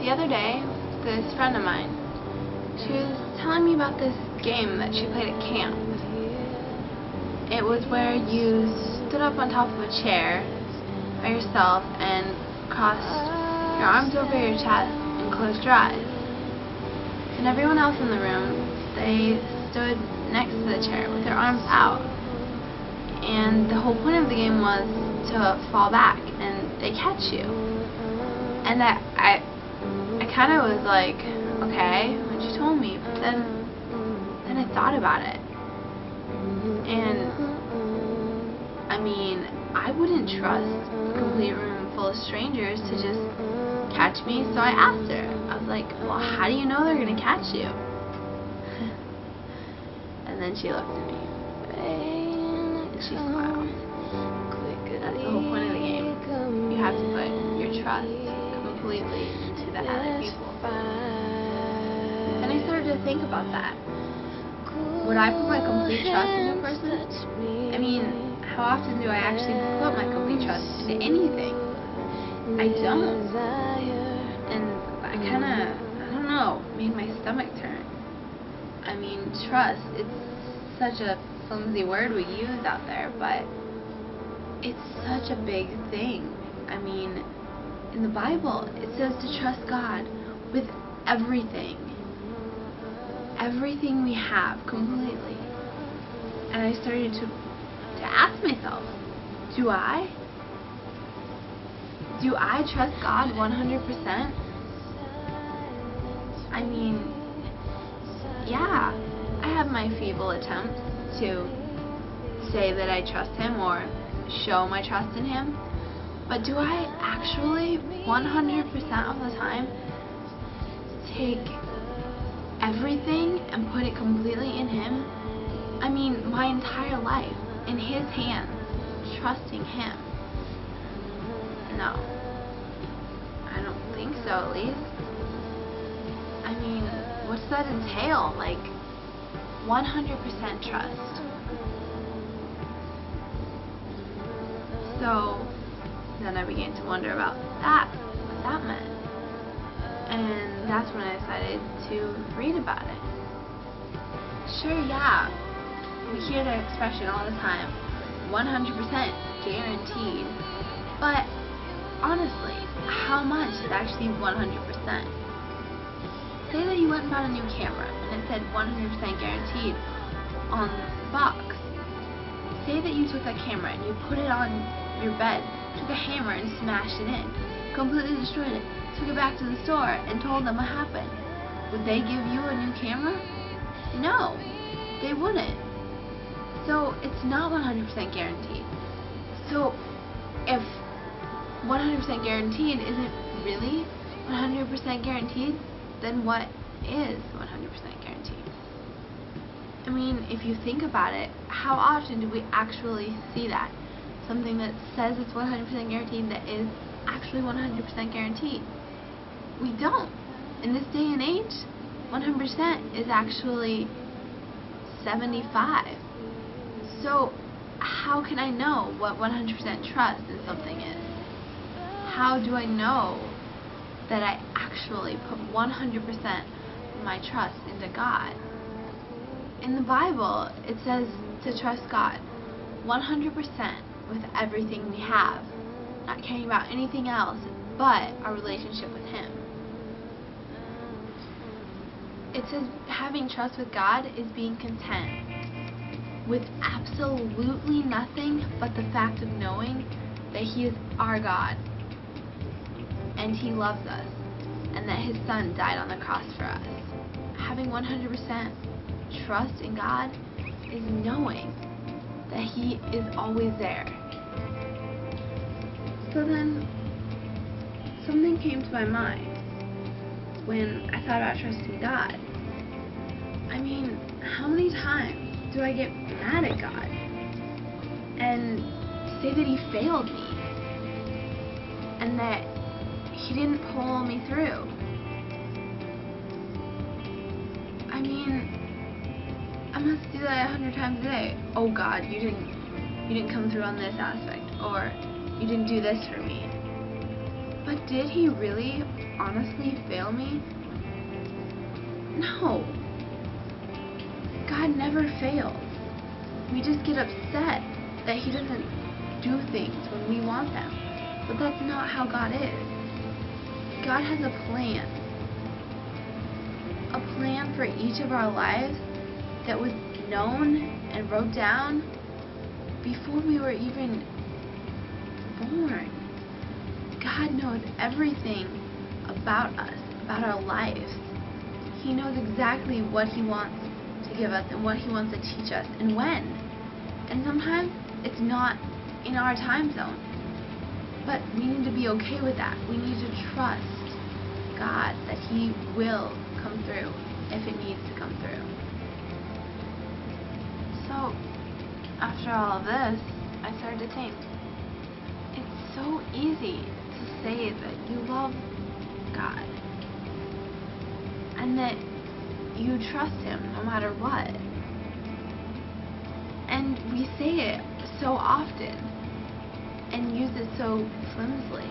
the other day, this friend of mine, she was telling me about this game that she played at camp. It was where you stood up on top of a chair by yourself and crossed your arms over your chest and closed your eyes. And everyone else in the room, they stood next to the chair with their arms out. And the whole point of the game was to fall back and they catch you. And I kind of was like, okay, when she told me, but then I thought about it. And I mean, I wouldn't trust a complete room full of strangers to just catch me, so I asked her. I was like, well, how do you know they're gonna catch you? And then she looked at me and she smiled. That's the whole point of the game. You have to put your trust completely into the other people. And I started to think about that. Would I put my complete trust into a person? I mean, how often do I actually put my complete trust into anything? I don't. And I don't know, made my stomach turn. I mean, trust, it's such a flimsy word we use out there, but it's such a big thing. I mean, in the Bible, it says to trust God with everything. Everything we have, completely. And I started to ask myself, do I? Do I trust God 100%? I mean, yeah, I have my feeble attempts to say that I trust Him or show my trust in Him, but do I actually 100% of the time take everything and put it completely in Him? I mean, my entire life in His hands, trusting Him. No, I don't think so, at least. I mean, what's that entail? Like, 100% trust. So then I began to wonder about that, what that meant. And that's when I decided to read about it. Sure, yeah, we hear the expression all the time, 100% guaranteed. But honestly, how much is actually 100%? Say that you went and bought a new camera and it said 100% guaranteed on the box. Say that you took that camera and you put it on your bed, took a hammer and smashed it in, completely destroyed it, took it back to the store and told them what happened. Would they give you a new camera? No, they wouldn't. So it's not 100% guaranteed. So if 100% guaranteed isn't really 100% guaranteed, then what is 100% guaranteed? I mean, if you think about it, how often do we actually see that? Something that says it's 100% guaranteed that is actually 100% guaranteed. We don't. In this day and age, 100% is actually 75. So how can I know what 100% trust in something is? How do I know that I actually put 100% of my trust into God? In the Bible, it says to trust God 100% with everything we have, not caring about anything else but our relationship with Him. It says having trust with God is being content with absolutely nothing but the fact of knowing that He is our God and He loves us and that His Son died on the cross for us. Having 100% trust in God is knowing that He is always there. So then, something came to my mind when I thought about trusting God. I mean, how many times do I get mad at God and say that He failed me and that He didn't pull me through? I mean, I must do that 100 times a day. Oh God, you didn't come through on this aspect, or you didn't do this for me. But did he really, honestly fail me? No. God never fails. We just get upset that he doesn't do things when we want them. But that's not how God is. God has a plan. A plan for each of our lives that was known and wrote down before we were even born. God knows everything about us, about our lives. He knows exactly what he wants to give us and what he wants to teach us and when. And sometimes it's not in our time zone. But we need to be okay with that. We need to trust God that he will come through if it needs to come through. So, after all of this, I started to think, it's so easy to say that you love God and that you trust him no matter what. And we say it so often and use it so flimsily.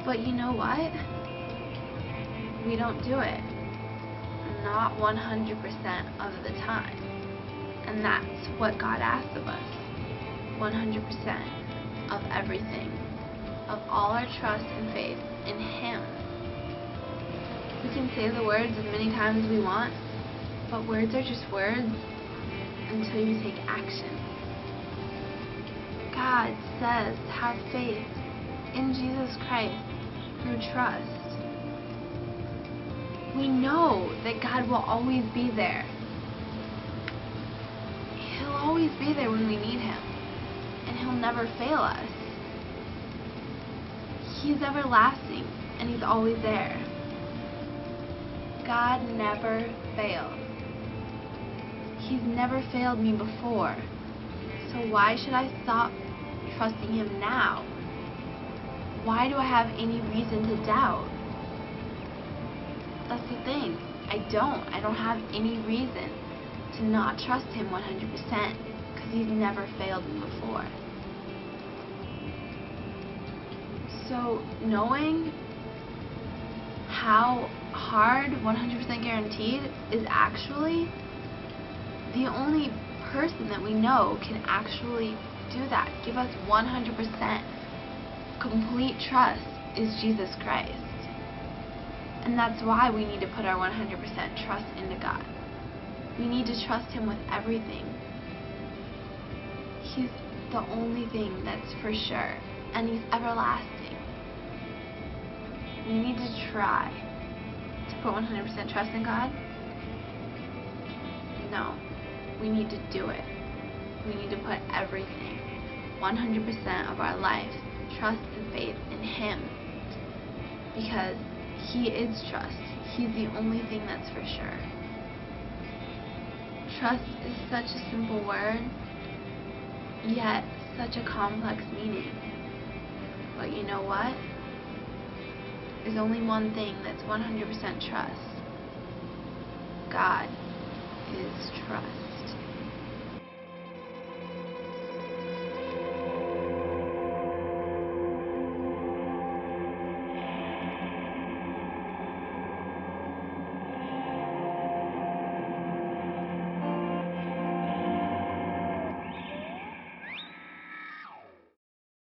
But you know what? We don't do it. Not 100% of the time. And that's what God asks of us. 100% of everything. Of all our trust and faith in him. We can say the words as many times as we want, but words are just words until you take action. God says to have faith in Jesus Christ through trust. We know that God will always be there. He'll always be there when we need him, and he'll never fail us. He's everlasting, and he's always there. God never fails. He's never failed me before. So why should I stop trusting him now? Why do I have any reason to doubt? That's the thing. I don't have any reason to not trust him 100% because he's never failed me before. So knowing how hard 100% guaranteed is actually the only person that we know can actually do that, give us 100% complete trust, is Jesus Christ. And that's why we need to put our 100% trust into God. We need to trust him with everything. He's the only thing that's for sure, and he's everlasting. We need to try to put 100% trust in God. No, we need to do it. We need to put everything, 100% of our life, trust and faith in him, because he is trust. He's the only thing that's for sure. Trust is such a simple word, yet such a complex meaning. But you know what? There's only one thing that's 100% trust. God is trust.